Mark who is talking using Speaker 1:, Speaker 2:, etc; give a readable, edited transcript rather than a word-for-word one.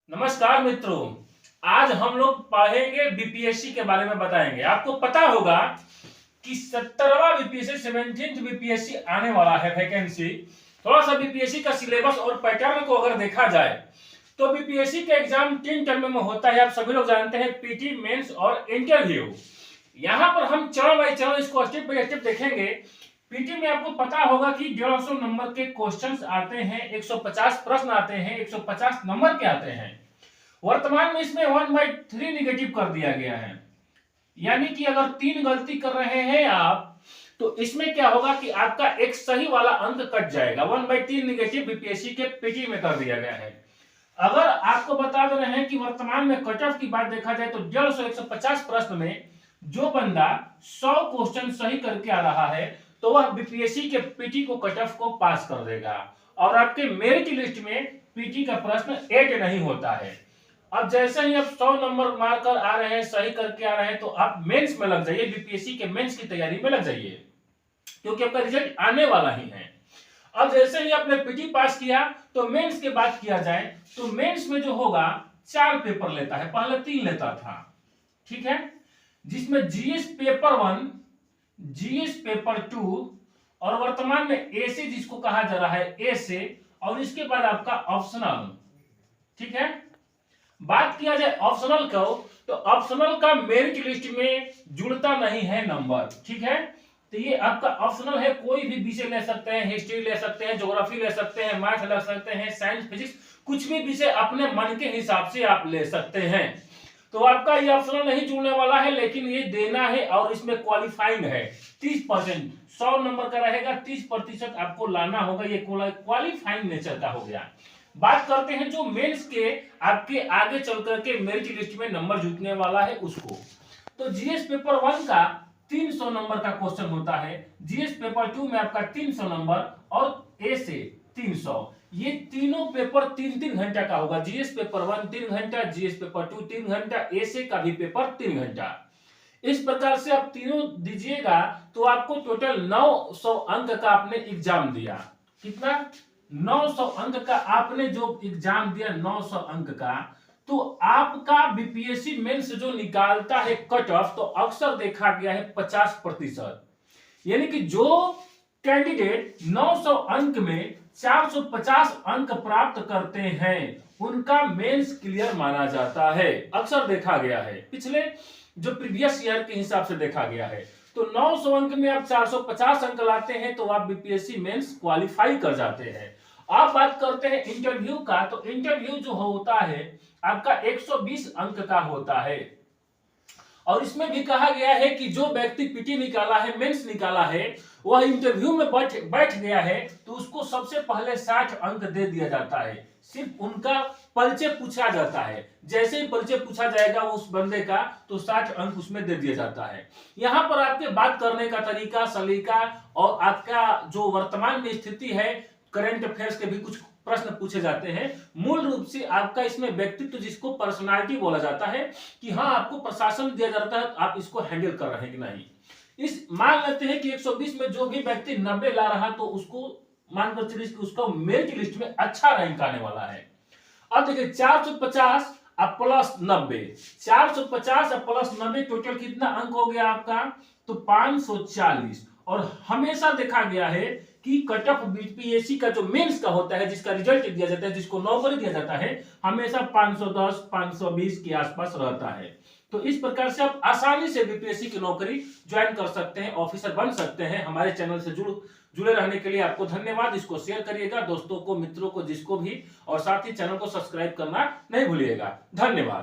Speaker 1: नमस्कार मित्रों। आज हम लोग पढ़ेंगे बीपीएससी के बारे में बताएंगे। आपको पता होगा कि 17वां बीपीएससी 17th बीपीएससी आने वाला है वैकेंसी। थोड़ा सा बीपीएससी का सिलेबस और पैटर्न को अगर देखा जाए तो बीपीएससी का एग्जाम 3 टर्म में होता है। आप सभी लोग जानते हैं, पीटी, मेंस और इंटरव्यू। यहाँ पर हम चरण बाय चरण इसको स्टेप बाय स्टेप देखेंगे। पीटी में आपको पता होगा कि 150 नंबर के क्वेश्चंस आते हैं, 150 प्रश्न आते हैं, 150 नंबर के आते हैं। वर्तमान में इसमें 1/3 निगेटिव कर दिया गया है, यानी कि अगर 3 गलती कर रहे हैं आप तो इसमें क्या होगा कि आपका एक सही वाला अंक कट जाएगा। 1/3 निगेटिव बीपीएससी के पीटी में कर दिया गया है। अगर आपको बता दे रहे हैं कि वर्तमान में कट ऑफ की बात देखा जाए तो 150 प्रश्न में जो बंदा 100 क्वेश्चन सही करके आ रहा है तो वह बीपीएससी के पीटी को कट ऑफ को पास कर देगा और आपके मेरिट लिस्ट में पीटी का प्रश्न ऐड नहीं होता है। अब जैसे ही आप 100 नंबर मारकर आ रहे हैं, सही करके आ रहे हैं, तो आप मेंस में लग जाइए, बीपीएससी के मेंस की तैयारी में लग जाइए, क्योंकि आपका रिजल्ट आने वाला ही है। अब जैसे ही आपने पीटी पास किया तो मेंस की बात किया जाए तो मेंस में जो होगा 4 पेपर लेता है, पहले 3 लेता था, ठीक है, जिसमें जीएस पेपर 1, जीएस पेपर 2 और वर्तमान में ए से जिसको कहा जा रहा है ए से, और इसके बाद आपका ऑप्शनल। ठीक है, बात किया जाए ऑप्शनल को तो ऑप्शनल का मेरिट लिस्ट में जुड़ता नहीं है नंबर। ठीक है, तो ये आपका ऑप्शनल है, कोई भी विषय ले सकते हैं, हिस्ट्री ले सकते हैं, ज्योग्राफी ले सकते हैं, मैथ ले सकते हैं, साइंस, फिजिक्स, कुछ भी विषय अपने मन के हिसाब से आप ले सकते हैं। तो आपका ये ऑप्शनल नहीं जुड़ने वाला है, लेकिन ये देना है और इसमें क्वालिफाइंग है 30%। 100 नंबर का रहेगा, 30% आपको लाना होगा, ये क्वालिफाइंग नेचर का हो गया। बात करते हैं जो मेंस के आपके आगे चल करके मेरिट लिस्ट में नंबर जुटने वाला है उसको। तो जीएस पेपर 1 का 300 नंबर का क्वेश्चन होता है, जीएस पेपर 2 में आपका 300 नंबर और ए से 300। ये तीनों पेपर 3-3 घंटा का होगा। जीएस पेपर 1 3 घंटा, जीएस पेपर 2 3 घंटा, ए से का भी पेपर 3 घंटा। इस प्रकार से आप तीनों दीजिएगा तो आपको टोटल 900 अंक का आपने एग्जाम दिया। कितना? 900 अंक का आपने जो एग्जाम दिया, 900 अंक का, तो आपका बीपीएससी मेंस जो निकालता है कट ऑफ, तो अक्सर देखा गया है 50%। यानी कि जो कैंडिडेट 900 अंक में 450 अंक प्राप्त करते हैं उनका मेंस क्लियर माना जाता है। अक्सर देखा गया है, पिछले जो प्रीवियस ईयर के हिसाब से देखा गया है। तो 900 अंक में आप 450 अंक लाते हैं तो आप बीपीएससी मेंस क्वालिफाई कर जाते हैं। आप बात करते हैं इंटरव्यू का, तो इंटरव्यू जो होता है आपका 120 अंक का होता है और इसमें भी कहा गया है कि जो व्यक्ति पीटी निकाला है, मेंस निकाला है, वह इंटरव्यू में बैठ गया है तो उसको सबसे पहले 60 अंक दे दिया जाता है। सिर्फ उनका परिचय पूछा जाता है, जैसे ही परिचय पूछा जाएगा उस बंदे का तो 60 अंक उसमें दे दिया जाता है। यहाँ पर आपके बात करने का तरीका, सलीका और आपका जो वर्तमान में स्थिति है, करंट अफेयर्स के भी कुछ प्रश्न पूछे जाते हैं। मूल रूप से आपका इसमें व्यक्तित्व, जिसको पर्सनालिटी बोला जाता है, कि हाँ आपको प्रशासन दिया जाता है, आप इसको हैंडल कर रहे हैं कि नहीं। इस मान लेते हैं कि 120 में जो भी व्यक्ति 90 ला रहा तो उसको मानकर चलिए कि उसका मेरिट लिस्ट में अच्छा रैंक आने वाला है। अब देखिए 450 अब प्लस 90, 450 अब प्लस 90, टोटल कितना अंक हो गया आपका? तो 540। और हमेशा देखा गया है कि कट ऑफ बीपीएससी का जो मेंस का होता है, जिसका रिजल्ट दिया जाता है, जिसको नौकरी दिया जाता है, हमेशा 510 520 के आसपास रहता है। तो इस प्रकार से आप आसानी से बीपीएससी की नौकरी ज्वाइन कर सकते हैं, ऑफिसर बन सकते हैं। हमारे चैनल से जुड़े रहने के लिए आपको धन्यवाद। इसको शेयर करिएगा दोस्तों को, मित्रों को, जिसको भी, और साथ ही चैनल को सब्सक्राइब करना नहीं भूलिएगा। धन्यवाद।